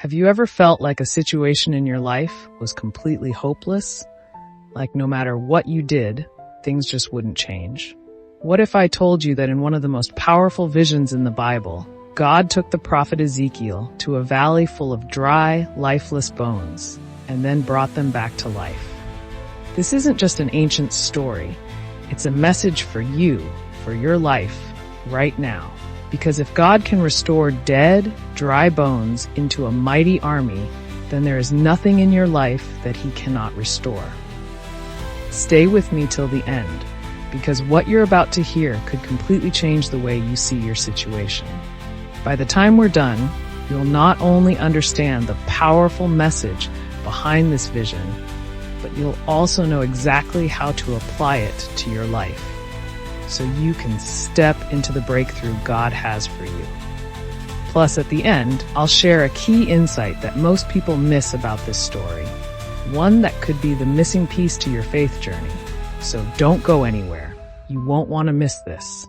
Have you ever felt like a situation in your life was completely hopeless? Like no matter what you did, things just wouldn't change? What if I told you that in one of the most powerful visions in the Bible, God took the prophet Ezekiel to a valley full of dry, lifeless bones, and then brought them back to life? This isn't just an ancient story. It's a message for you, for your life, right now. Because if God can restore dead, dry bones into a mighty army, then there is nothing in your life that He cannot restore. Stay with me till the end, because what you're about to hear could completely change the way you see your situation. By the time we're done, you'll not only understand the powerful message behind this vision, but you'll also know exactly how to apply it to your life, so you can step into the breakthrough God has for you. Plus, at the end, I'll share a key insight that most people miss about this story, one that could be the missing piece to your faith journey. So don't go anywhere. You won't want to miss this.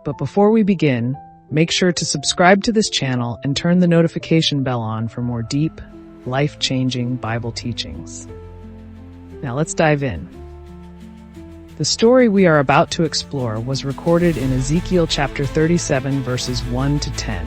But before we begin, make sure to subscribe to this channel and turn the notification bell on for more deep, life-changing Bible teachings. Now let's dive in. The story we are about to explore was recorded in Ezekiel chapter 37, verses 1 to 10.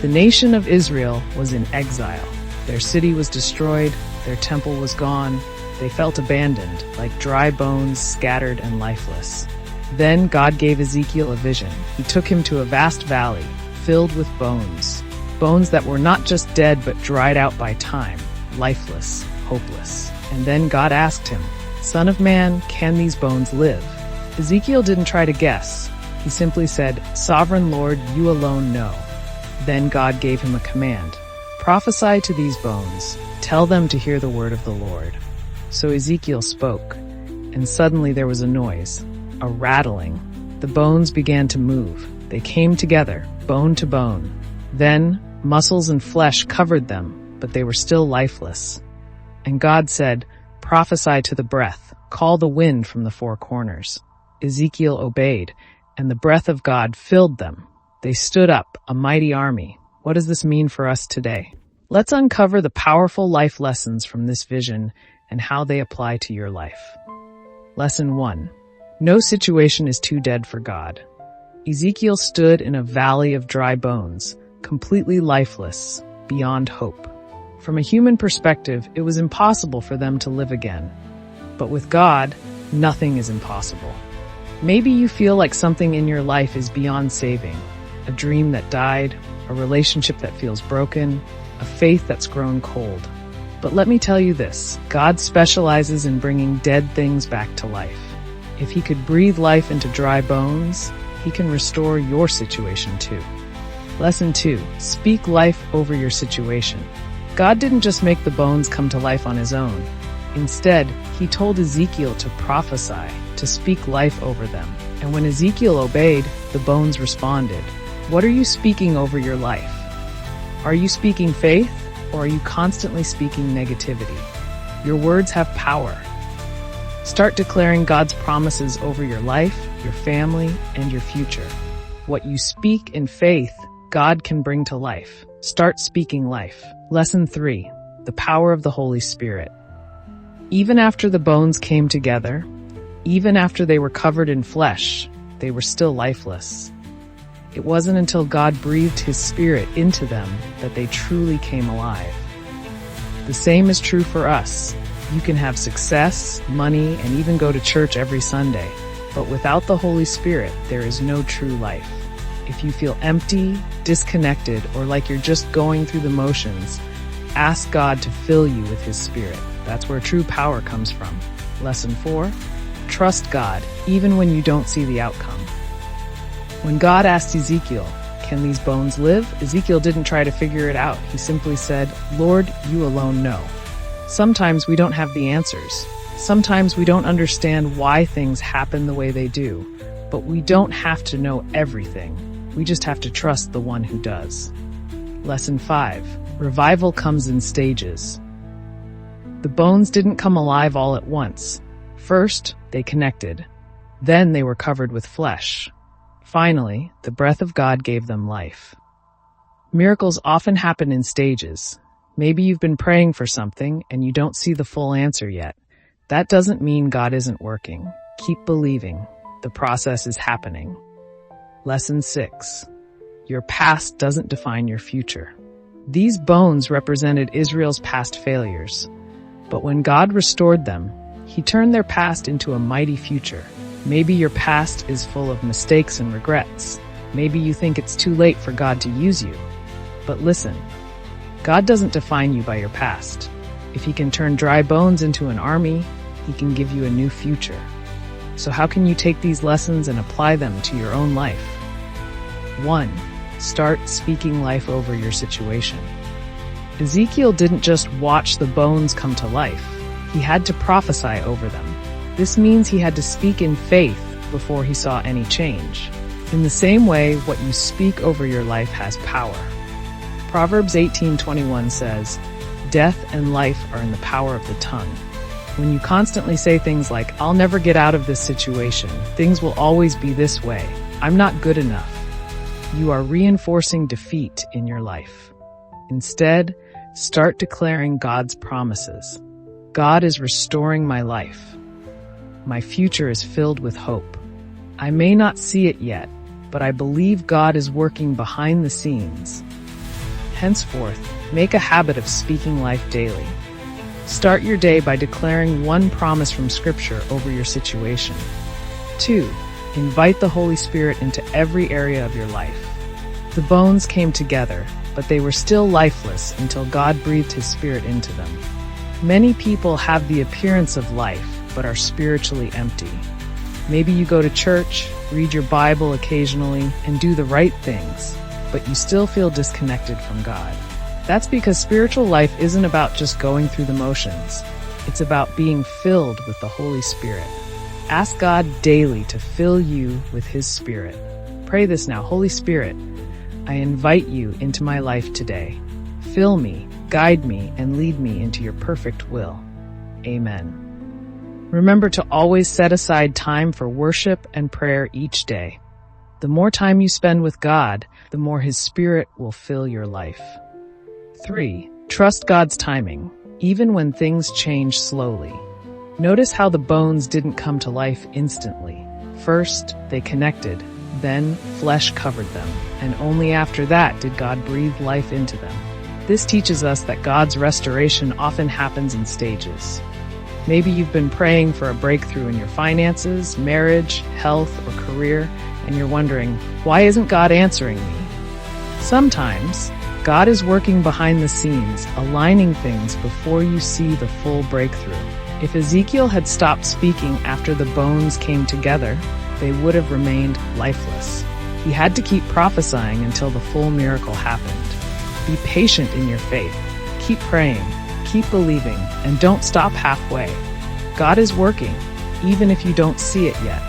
The nation of Israel was in exile. Their city was destroyed, their temple was gone. They felt abandoned, like dry bones scattered and lifeless. Then God gave Ezekiel a vision. He took him to a vast valley filled with bones. Bones that were not just dead but dried out by time, lifeless, hopeless. And then God asked him, "Son of man, can these bones live?" Ezekiel didn't try to guess. He simply said, "Sovereign Lord, you alone know." Then God gave him a command. "Prophesy to these bones. Tell them to hear the word of the Lord." So Ezekiel spoke, and suddenly there was a noise, a rattling. The bones began to move. They came together, bone to bone. Then muscles and flesh covered them, but they were still lifeless. And God said, "Prophesy to the breath, call the wind from the four corners." Ezekiel obeyed, and the breath of God filled them. They stood up, a mighty army. What does this mean for us today? Let's uncover the powerful life lessons from this vision and how they apply to your life. Lesson 1. No situation is too dead for God. Ezekiel stood in a valley of dry bones, completely lifeless, beyond hope. From a human perspective, it was impossible for them to live again. But with God, nothing is impossible. Maybe you feel like something in your life is beyond saving. A dream that died, a relationship that feels broken, a faith that's grown cold. But let me tell you this, God specializes in bringing dead things back to life. If He could breathe life into dry bones, He can restore your situation too. Lesson 2. Speak life over your situation. God didn't just make the bones come to life on His own. Instead, He told Ezekiel to prophesy, to speak life over them. And when Ezekiel obeyed, the bones responded. What are you speaking over your life? Are you speaking faith, or are you constantly speaking negativity? Your words have power. Start declaring God's promises over your life, your family, and your future. What you speak in faith, God can bring to life. Start speaking life. Lesson 3. The power of the Holy Spirit. Even after the bones came together, even after they were covered in flesh, they were still lifeless. It wasn't until God breathed His Spirit into them that they truly came alive. The same is true for us. You can have success, money, and even go to church every Sunday, but without the Holy Spirit, there is no true life. If you feel empty, disconnected, or like you're just going through the motions, ask God to fill you with His Spirit. That's where true power comes from. Lesson 4. Trust God, even when you don't see the outcome. When God asked Ezekiel, "Can these bones live?" Ezekiel didn't try to figure it out. He simply said, "Lord, you alone know." Sometimes we don't have the answers. Sometimes we don't understand why things happen the way they do. But we don't have to know everything. We just have to trust the one who does. Lesson 5. Revival comes in stages. The bones didn't come alive all at once. First, they connected. Then they were covered with flesh. Finally, the breath of God gave them life. Miracles often happen in stages. Maybe you've been praying for something and you don't see the full answer yet. That doesn't mean God isn't working. Keep believing. The process is happening. Lesson 6. Your past doesn't define your future. These bones represented Israel's past failures. But when God restored them, He turned their past into a mighty future. Maybe your past is full of mistakes and regrets. Maybe you think it's too late for God to use you. But listen, God doesn't define you by your past. If He can turn dry bones into an army, He can give you a new future. So how can you take these lessons and apply them to your own life? 1. Start speaking life over your situation. Ezekiel didn't just watch the bones come to life. He had to prophesy over them. This means he had to speak in faith before he saw any change. In the same way, what you speak over your life has power. Proverbs 18:21 says, "Death and life are in the power of the tongue." When you constantly say things like, "I'll never get out of this situation, things will always be this way, I'm not good enough," you are reinforcing defeat in your life. Instead, start declaring God's promises. God is restoring my life. My future is filled with hope. I may not see it yet, but I believe God is working behind the scenes. Henceforth, make a habit of speaking life daily. Start your day by declaring one promise from Scripture over your situation. 2. Invite the Holy Spirit into every area of your life. The bones came together, but they were still lifeless until God breathed His Spirit into them. Many people have the appearance of life, but are spiritually empty. Maybe you go to church, read your Bible occasionally, and do the right things, but you still feel disconnected from God. That's because spiritual life isn't about just going through the motions. It's about being filled with the Holy Spirit. Ask God daily to fill you with His Spirit. Pray this now: Holy Spirit, I invite you into my life today. Fill me, guide me, and lead me into your perfect will. Amen. Remember to always set aside time for worship and prayer each day. The more time you spend with God, the more His Spirit will fill your life. 3. Trust God's timing, even when things change slowly. Notice how the bones didn't come to life instantly. First, they connected, then flesh covered them, and only after that did God breathe life into them. This teaches us that God's restoration often happens in stages. Maybe you've been praying for a breakthrough in your finances, marriage, health, or career, and you're wondering, why isn't God answering me? Sometimes, God is working behind the scenes, aligning things before you see the full breakthrough. If Ezekiel had stopped speaking after the bones came together, they would have remained lifeless. He had to keep prophesying until the full miracle happened. Be patient in your faith. Keep praying, keep believing, and don't stop halfway. God is working, even if you don't see it yet.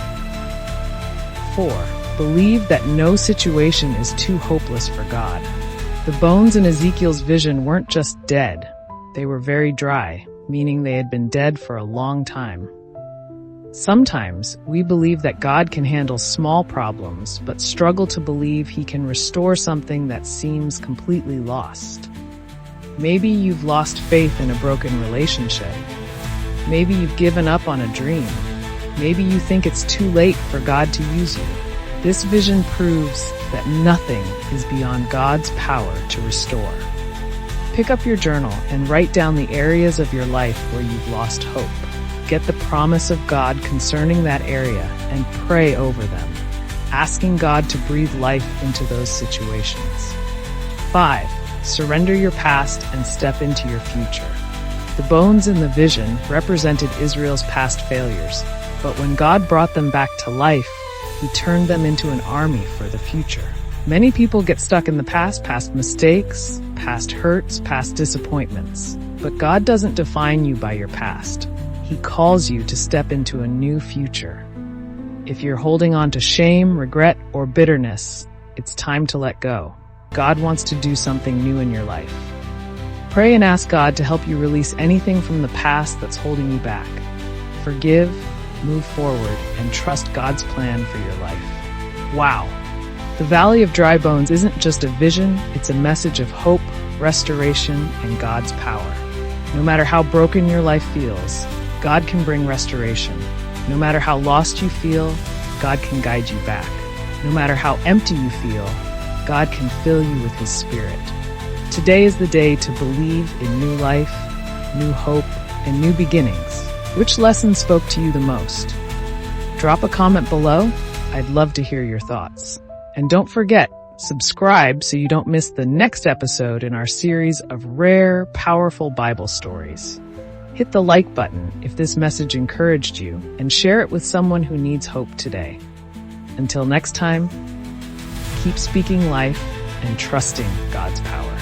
4. Believe that no situation is too hopeless for God. The bones in Ezekiel's vision weren't just dead. They were very dry, meaning they had been dead for a long time. Sometimes we believe that God can handle small problems, but struggle to believe He can restore something that seems completely lost. Maybe you've lost faith in a broken relationship. Maybe you've given up on a dream. Maybe you think it's too late for God to use you. This vision proves that nothing is beyond God's power to restore. Pick up your journal and write down the areas of your life where you've lost hope. Get the promise of God concerning that area and pray over them, asking God to breathe life into those situations. 5. Surrender your past and step into your future. The bones in the vision represented Israel's past failures, but when God brought them back to life, He turned them into an army for the future. Many people get stuck in the past mistakes, past hurts, past disappointments. But God doesn't define you by your past. He calls you to step into a new future. If you're holding on to shame, regret, or bitterness, it's time to let go. God wants to do something new in your life. Pray and ask God to help you release anything from the past that's holding you back. Forgive, move forward, and trust God's plan for your life. Wow! The Valley of Dry Bones isn't just a vision, it's a message of hope, restoration, and God's power. No matter how broken your life feels, God can bring restoration. No matter how lost you feel, God can guide you back. No matter how empty you feel, God can fill you with His Spirit. Today is the day to believe in new life, new hope, and new beginnings. Which lesson spoke to you the most? Drop a comment below. I'd love to hear your thoughts. And don't forget, subscribe so you don't miss the next episode in our series of rare, powerful Bible stories. Hit the like button if this message encouraged you, and share it with someone who needs hope today. Until next time, keep speaking life and trusting God's power.